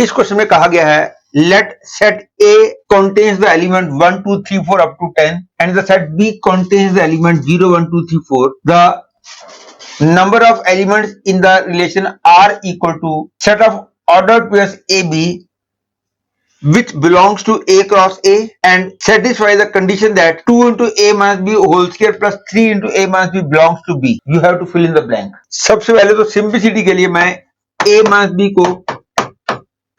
इस क्वेश्चन में कहा गया है let set A contains the element 1 2 3 4 up to 10 and the set B contains the element 0 1 2 3 4. The number of elements in the relation are equal to set of ordered pairs AB which belongs to A cross A and satisfy the condition that 2 into A minus B whole square plus 3 into A minus B belongs to B. You have to fill in the blank. सबसे पहले तो simplicity के लिए मैं A minus B को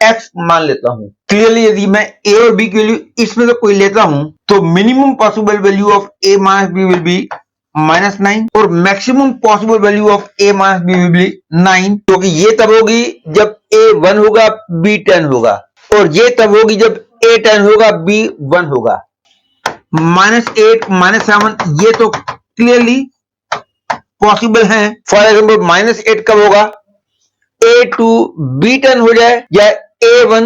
x मान लेता हूं। क्लियरली यदि मैं a और b की वैल्यू इसमें से कोई लेता हूं तो minimum possible value of a minus b will be -9 और maximum possible value of a minus b will be 9, क्योंकि ये तब होगी जब a 1 होगा b 10 होगा और ये तब होगी जब a 10 होगा b 1 होगा। -8 -7 ये तो क्लियरली पॉसिबल है। फॉर एग्जाम्पल -8 कब होगा? a2 b10 हो जाए या a1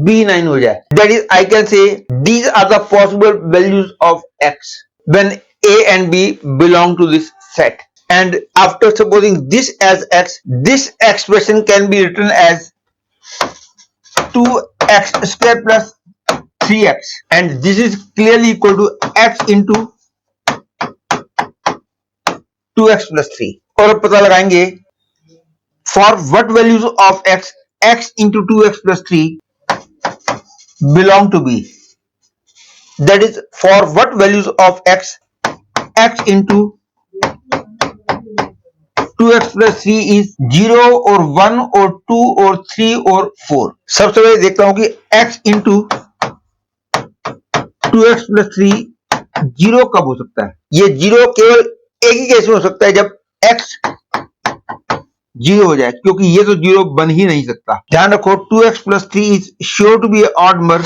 b9 हो जाए। That is, I can say these are the possible values of x when a and b belong to this set. And after supposing this as x, this expression can be written as 2x square plus 3x, and this is clearly equal to x into 2x plus 3. और अब पता लगाएंगे for what values of x into 2x plus 3 belong to b. That is, for what values of x into 2x plus 3 is 0 or 1 or 2 or 3 or 4. सबसे पहले देखता हूं कि x into 2x plus 3 0 कब हो सकता है। ये 0 केवल एक ही केस में हो सकता है जब x 0 हो जाए, क्योंकि ये तो 0 बन ही नहीं सकता। ध्यान रखो 2x plus 3 is sure to be an odd number,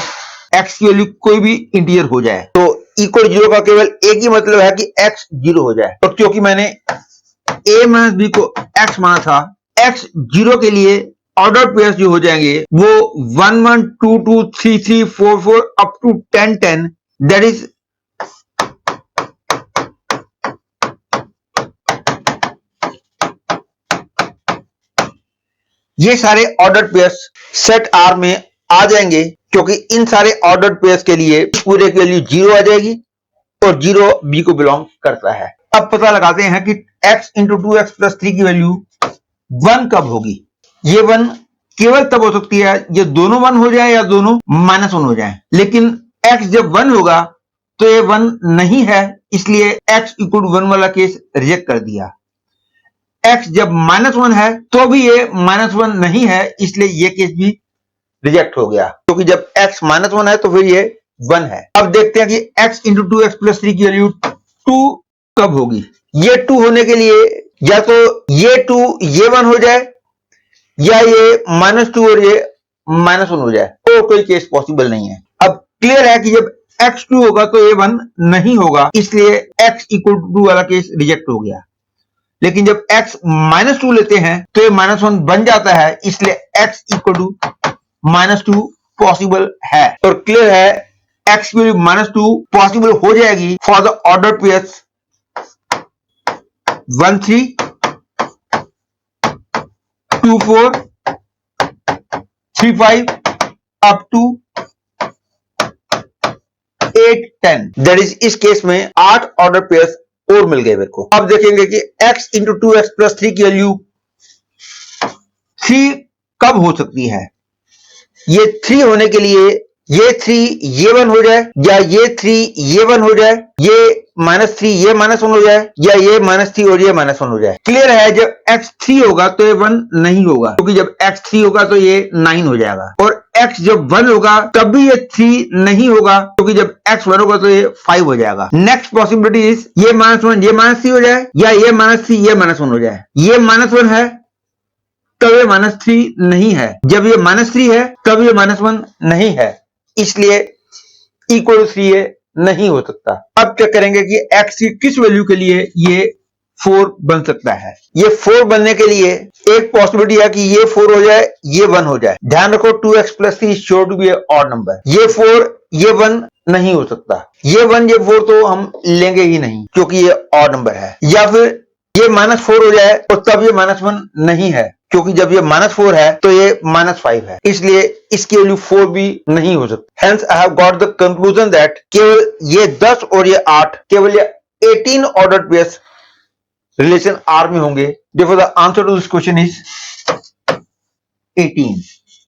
x की वैल्यू कोई भी इंटीजर हो जाए तो इक्वल 0 का केवल एक ही मतलब है कि x 0 हो जाए। तो क्योंकि मैंने a माइनस b को x माना था, x 0 के लिए ऑर्डर पेयर्स जो हो जाएंगे वो 1 1 2 2 3 3 4 4 अप टू 10 10, दैट इज ये सारे ऑर्डर पेयर्स सेट R में आ जाएंगे, क्योंकि इन सारे ऑर्डर पेयर्स के लिए पूरे की वैल्यू 0 आ जाएगी और 0 B को बिलोंग करता है। अब पता लगाते हैं कि x इंटू 2x प्लस 3 की वैल्यू 1 कब होगी। ये 1 केवल तब हो सकती है ये दोनों 1 हो जाए या दोनों -1 हो जाए, लेकिन x जब 1 होगा तो ये 1 नहीं है, इसलिए x इक्वल 1 वाला केस रिजेक्ट कर दिया। x जब -1 है तो भी ये -1 नहीं है, इसलिए ये केस भी रिजेक्ट हो गया, क्योंकि जब x -1 है तो फिर ये 1 है। अब देखते हैं कि x इंटू 2x प्लस 3 की वैल्यू 2 कब होगी। ये 2 होने के लिए या तो ये 2 ये 1 हो जाए या ये -2 और ये -1 हो जाए, तो कोई केस पॉसिबल नहीं है। अब क्लियर है कि जब x 2 होगा तो ये 1 नहीं होगा, इसलिए x इक्वल टू 2 वाला केस रिजेक्ट हो गया। लेकिन जब x -2 लेते हैं तो ये -1 बन जाता है, इसलिए x इक्वल टू -2 पॉसिबल है। और क्लियर है x की वैल्यू -2 पॉसिबल हो जाएगी for the order pairs 1 3 2 4 3 5 up to 8 10, that is इस केस में 8 ऑर्डर पेयर्स और मिल गए मेरे को। अब देखेंगे कि x इंटू 2x प्लस 3 की वैल्यू 3 कब हो सकती है। ये 3 होने के लिए ये 3 ये 1 हो जाए या ये 3 ये 1 हो जाए, ये -3 ये -1 हो जाए या ये -3 और ये -1 हो जाए। क्लियर है जब x 3 होगा तो ये 1 नहीं होगा, क्योंकि जब x 3 होगा तो ये 9 हो जाएगा, और x जब 1 होगा तब भी ये 3 नहीं होगा, क्योंकि जब x 1 होगा तो ये 5 हो जाएगा। नेक्स्ट पॉसिबिलिटी इज ये -1 ये -3 हो जाए या ये -3 ये -1 हो जाए। ये -1 है तब ये -3 नहीं है, जब ये -3 है तब ये -1 नहीं है, इसलिए इक्वल 3 ये नहीं हो सकता। अब चेक करेंगे कि x की किस वैल्यू के लिए ये 4 बन सकता है। ये 4 बनने के लिए एक पॉसिबिलिटी है कि ये 4 हो जाए ये 1 हो जाए। ध्यान रखो 2x plus 3 sure to be odd number. ये 4 ये 1 नहीं हो सकता, ये 1 ये 4 तो हम लेंगे ही नहीं क्योंकि ये ऑड नंबर है। या फिर ये -4 हो जाए तो तब ये -1 नहीं है, क्योंकि जब ये -4 है तो ये -5 है, इसलिए इसकी वैल्यू 4 भी नहीं हो सकती। Hence I have got the conclusion that केवल ये 10 और ये 8 केवल ये 18 ऑर्डर्ड पेयर्स रिलेशन R में होंगे। Therefore the answer to this question is 18.